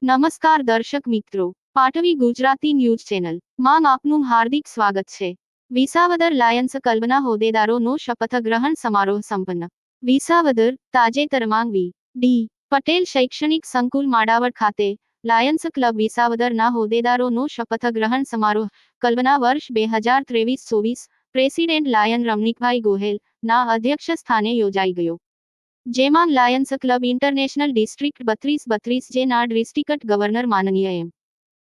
નમસ્કાર દર્શક મિત્રો, પાટવી ગુજરાતી ન્યૂઝ ચેનલ માં આપનું હાર્દિક સ્વાગત છે। વિસાવદર લાયન્સ ક્લબના હોદ્દેદારોનો શપથ ગ્રહણ સમારોહ સંપન્ન। વિસાવદર તાજેતરમાં વી.ડી. પટેલ શૈક્ષણિક સંકુલ માડાવડ ખાતે લાયન્સ ક્લબ વિસાવદરના હોદ્દેદારોનો શપથ ગ્રહણ સમારોહ ક્લબના વર્ષ 2023-24 પ્રેસિડેન્ટ લાયન રમણીકભાઈ ગોહેલ ના અધ્યક્ષ સ્થાને યોજાઈ ગયો, જેમાં Lions club international district 32-32 J ના ડિસ્ટ્રિક્ટ ગવર્નર માનનીય એમ.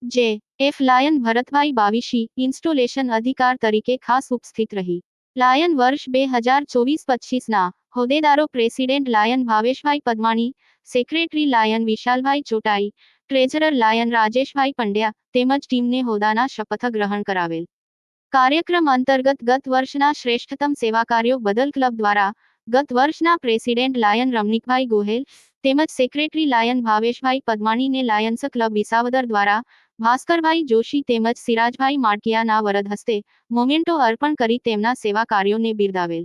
જે. એફ. લાયન ભરતભાઈ બાવીશી ઇન્સ્ટોલેશન અધિકાર તરીકે ખાસ ઉપસ્થિત રહી। લાયન વર્ષ 2024-25 ના હોદ્દેદારો president lion Bhaveshbhai Padmani, secretary lion Vishalbhai Chotai, treasurer lion Rajeshbhai Pandya તેમજ ટીમને હોદ્દાના શપથ ગ્રહણ કરાવેલ। કાર્યક્રમ અંતર્ગત ગત વર્ષના શ્રેષ્ઠતમ સેવા કાર્યો બદલ ક્લબ દ્વારા ગત વર્ષના પ્રેસિડેન્ટ લાયન રમણીકભાઈ ગોહેલ તેમજ સેક્રેટરી લાયન ભાવેશભાઈ પદમાણીને લાયન્સ ક્લબ વિસાવદર દ્વારા ભાસ્કરભાઈ જોશી તેમજ સિરાજભાઈ માળકિયાના વરદ હસ્તે મોમેન્ટો અર્પણ કરી તેમના સેવા કાર્યોને બિરદાવેલ।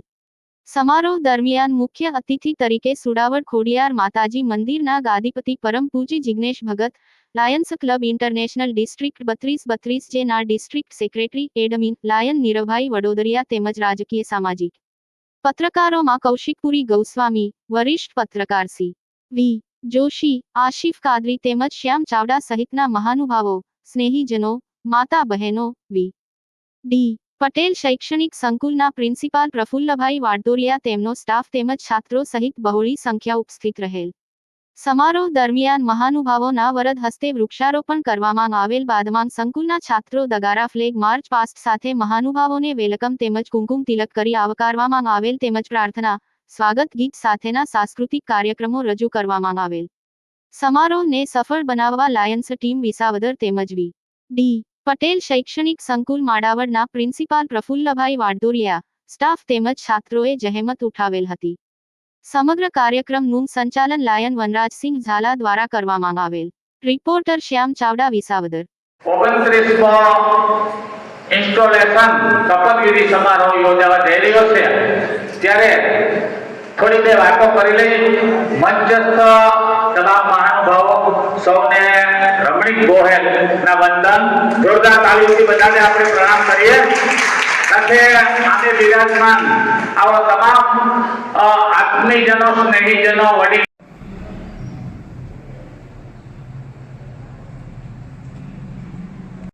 સમારોહ દરમિયાન મુખ્ય અતિથિ તરીકે સુડાવડ ખોડિયાર માતાજી મંદિરના ગાદીપતિ પરમ પૂજી Jignesh Bhagat, lions club international district 32-32 J ના district secretary admin lion Niravbhai Vadodariya તેમજ રાજકીય સામાજિક પત્રકારોમાં કૌશિકપુરી ગૌસ્વામી, વરિષ્ઠ પત્રકાર સી.વી. જોશી, આશિફ કાદરી તેમજ શ્યામ ચાવડા સહિતના મહાનુભાવો, સ્નેહીજનો, માતા બહેનો, વી.ડી. પટેલ શૈક્ષણિક સંકુલના પ્રિન્સિપાલ પ્રફુલ્લભાઈ વાડતોરિયા તેમનો સ્ટાફ તેમજ છાત્રો સહિત બહોળી સંખ્યા ઉપસ્થિત રહેલ। સમારોહ દરમિયાન મહાનુભાવોના વરદ હસ્તે વૃક્ષારોપણ કરવામાં આવેલ બાદમાં સંકુલના છાત્રો દગારા ફ્લેગ માર્ચ પાસ્ટ સાથે મહાનુભાવોને વેલકમ તેમજ કુમકુમ તિલક કરી આવકારવામાં આવેલ તેમજ પ્રાર્થના, સ્વાગત ગીત સાથેના સાંસ્કૃતિક કાર્યક્રમો રજૂ કરવામાં આવેલ। સમારોહને સફળ બનાવવા લાયન્સ ટીમ વિસાવદર તેમજ વી.ડી. પટેલ શૈક્ષણિક સંકુલ માડાવડના પ્રિન્સિપાલ પ્રફુલ્લભાઈ વાડતોરિયા, સ્ટાફ તેમજ છાત્રોએ જહેમત ઉઠાવેલ હતી। સમગ્ર કાર્યક્રમનું સંચાલન લાયન વનરાજસિંહ ઝાલા દ્વારા કરવામાં આવેલ। રિપોર્ટર શ્યામ ચાવડા વિસાવદર। 29મો ઇન્સ્ટોલેશન શપથવિધિ સમારોહ યોજાવા જઈ રહ્યો છે, ત્યારે થોડી બે વાતો કરી લઈ। મંચસ્થ તમામ મહાનુભાવો સૌને રમણીક ગોહેલ ના વંદન, જોરદાર તાળીઓથી બધાને આપણે પ્રણામ કરીએ। સાથે આને બિરાજમાન આવા તમામ આત્મીયજનો, સ્નેહીજનો, વડીલ